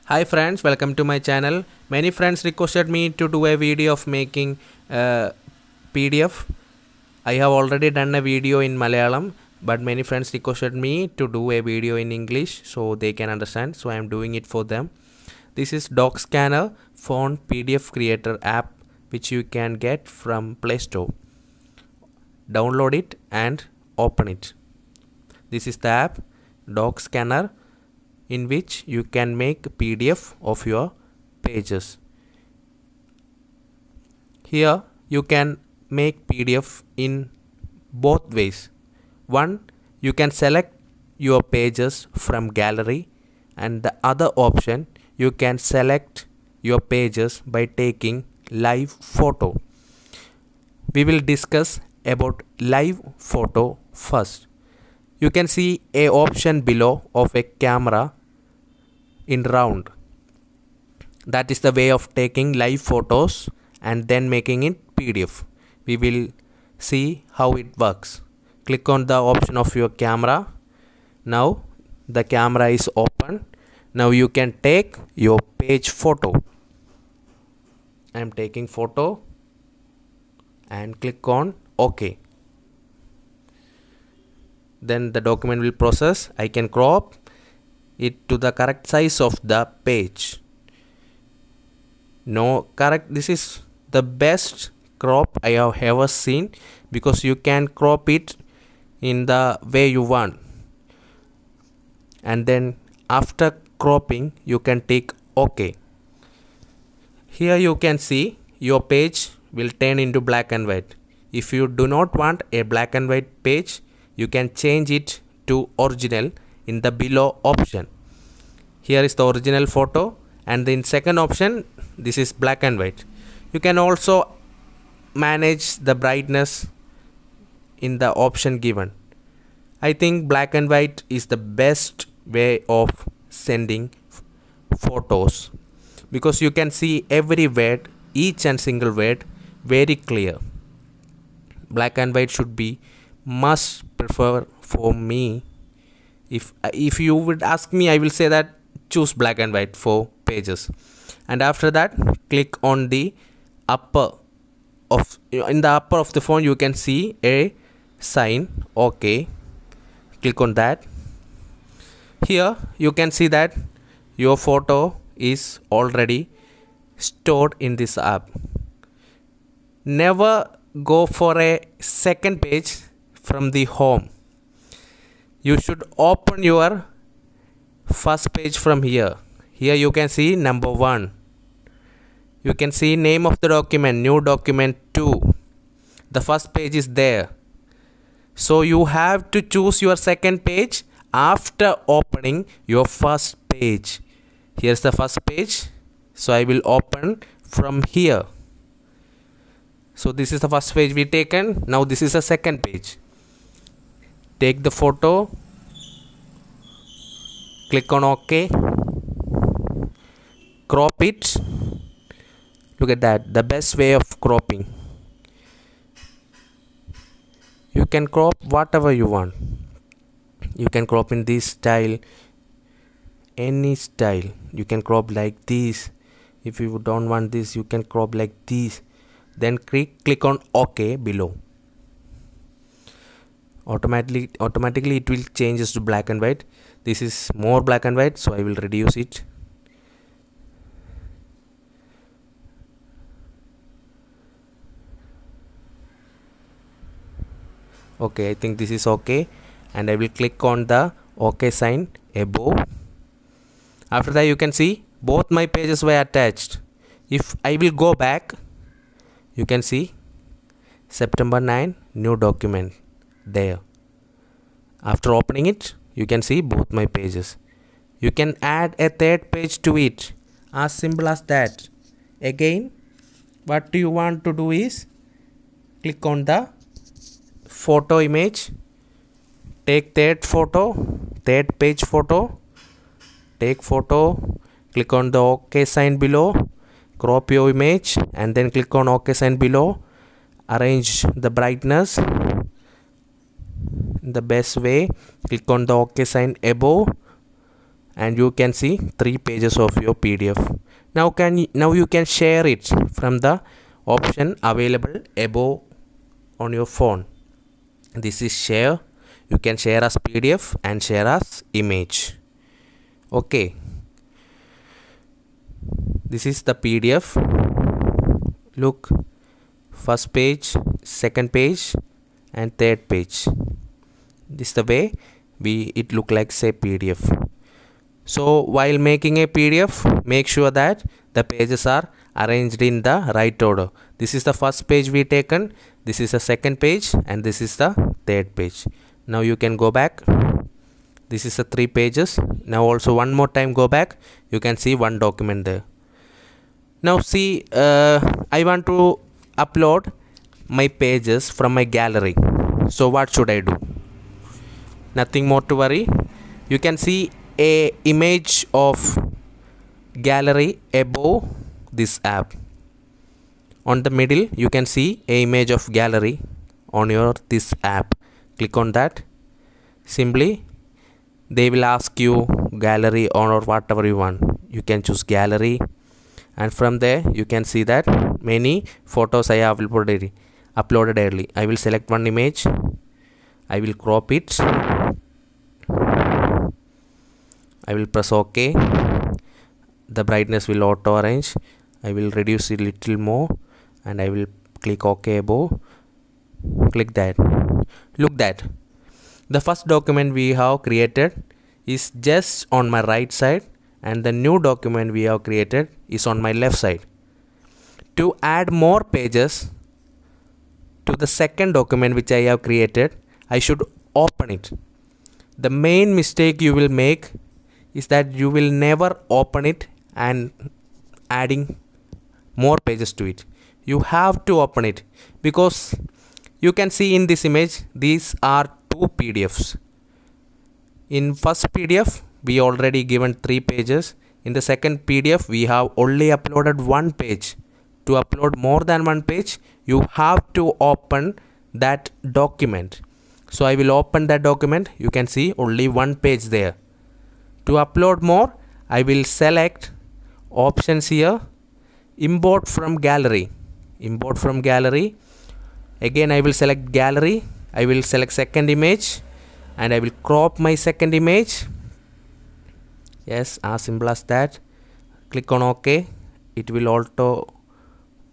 Hi friends, welcome to my channel. Many friends requested me to do a video of making PDF. I have already done a video in Malayalam, but many friends requested me to do a video in English so they can understand. So I am doing it for them. This is Doc Scanner Font PDF Creator app, which you can get from Play Store. Download it and open it. This is the app Doc Scanner, in which you can make PDF of your pages. Here you can make PDF in both ways. One, you can select your pages from gallery, and the other option, you can select your pages by taking live photo. We will discuss about live photo first. You can see a option below of a camera in round. That is the way of taking live photos and then making it PDF. We will see how it works. Click on the option of your camera. Now the camera is open. Now you can take your page photo. I am taking photo and click on OK. Then the document will process. I can crop it to the correct size of the page. This is the best crop I have ever seen, because you can crop it in the way you want, and then after cropping you can take OK. Here you can see your page will turn into black and white. If you do not want a black and white page, you can change it to original in the below option. Here is the original photo, and in second option this is black and white. You can also manage the brightness in the option given. I think black and white is the best way of sending photos, because you can see every word, each and single word, very clear. Black and white should be must prefer for me. If you would ask me, I will say that choose black and white for pages. And after that, click on the upper of the font. You can see a sign OK. Click on that. Here you can see that your photo is already stored in this app. Never go for a second page from the home. You should open your first page from here. Here you can see number 1. You can see name of the document, new document 2. The first page is there. So you have to choose your second page after opening your first page. Here's the first page. So I will open from here. So this is the first page we taken. Now this is the second page. Take the photo. Click on OK. Crop it. Look at that, the best way of cropping. You can crop whatever you want. You can crop in this style, any style. You can crop like this. If you don't want this, you can crop like this. Then click on OK below. Automatically it will change to black and white. This is more black and white, so I will reduce it. Okay, I think this is OK, and I will click on the OK sign above. After that, you can see both my pages were attached. If I will go back, you can see September 9 new document there. After opening it, you can see both my pages. You can add a third page to it, as simple as that. Again, what you want to do is click on the photo image, take third page photo, take photo, click on the OK sign below, crop your image, and then click on OK sign below. Arrange the brightness in the best way. Click on the OK sign above and you can see 3 pages of your PDF. Now you can share it from the option available above on your phone. This is share. You can share as PDF and share as image. Okay, this is the PDF. Look, first page, second page and third page. This is the way it look like say PDF. So while making a PDF, make sure that the pages are arranged in the right order. This is the first page we taken, this is the second page, and this is the third page. Now you can go back. This is the 3 pages. Now also one more time go back. You can see one document there. Now see, I want to upload my pages from my gallery. So what should I do? Nothing more to worry. You can see a image of gallery above this app. On the middle you can see a image of gallery on your this app. Click on that. Simply they will ask you gallery or whatever you want. You can choose gallery, and from there you can see that many photos I have uploaded early. I will select one image. I will crop it. I will press OK. The brightness will auto arrange. I will reduce it a little more and I will click OK above. Click that. Look that the first document we have created is just on my right side and the new document we have created is on my left side. To add more pages to the second document which I have created, I should open it. The main mistake you will make is that you will never open it and adding more pages to it. You have to open it because you can see in this image these are 2 PDFs. In first PDF we already given 3 pages. In the second PDF we have only uploaded 1 page. To upload more than 1 page you have to open that document. So I will open that document. You can see only 1 page there. To upload more I will select options here, import from gallery. Import from gallery. Again I will select gallery. I will select second image and I will crop my second image. Yes, as simple as that. Click on OK. It will auto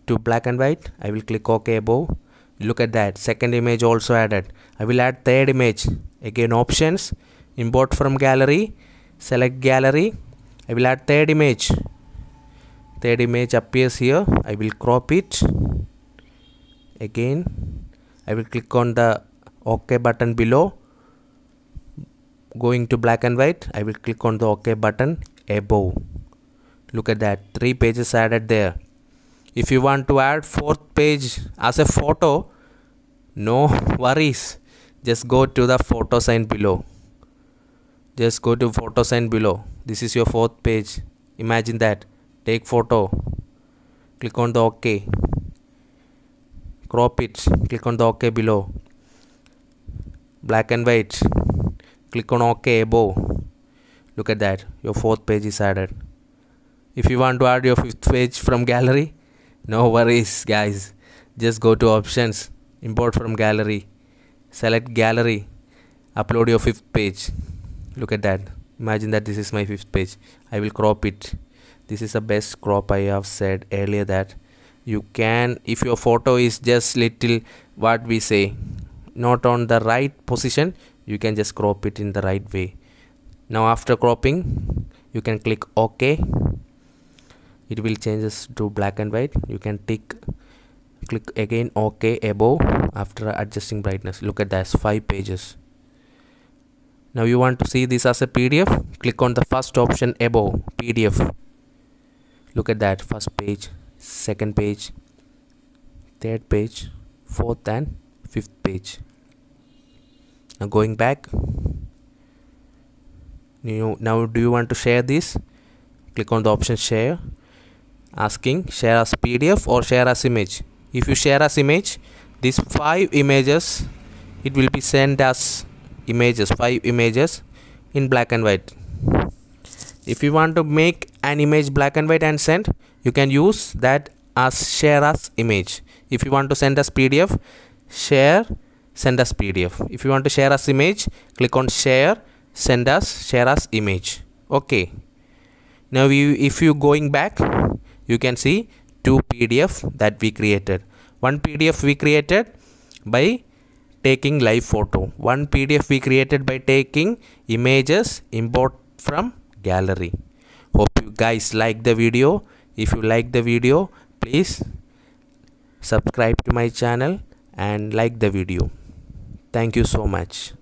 to black and white. I will click OK above. Look at that, second image also added. I will add third image. Again options, import from gallery, select gallery. I will add third image. Third image appears here. I will crop it. Again I will click on the OK button below. Going to black and white, I will click on the OK button above. Look at that, 3 pages added there. If you want to add 4th page as a photo, no worries. Just go to the photo sign below. Just go to photo sign below. This is your 4th page. Imagine that. Take photo. Click on the OK. Crop it. Click on the OK below. Black and white. Click on OK above. Look at that. Your 4th page is added. If you want to add your 5th page from gallery, no worries guys. Just go to options, import from gallery, select gallery, upload your 5th page. Look at that. Imagine that this is my 5th page. I will crop it. This is the best crop. I have said earlier that you can, if your photo is just little, what we say, not on the right position, you can just crop it in the right way. Now after cropping you can click OK. It will changes to black and white. You can click again OK above after adjusting brightness. Look at that, 5 pages. Now you want to see this as a PDF, click on the first option above, PDF. Look at that, first page, second page, third page, 4th and 5th page. Now going back, now do you want to share this? Click on the option share, asking share as PDF or share as image. If you share as image, these 5 images, it will be sent as images, 5 images in black and white. If you want to make an image black and white and send, you can use that as share as image. If you want to send as PDF, share, send as PDF. If you want to share as image, click on share, send as share as image. Okay. Now if you going back, you can see two PDF that we created. One PDF we created by taking live photo. One PDF we created by taking images import from gallery. Hope you guys like the video. If you like the video, please subscribe to my channel and like the video. Thank you so much.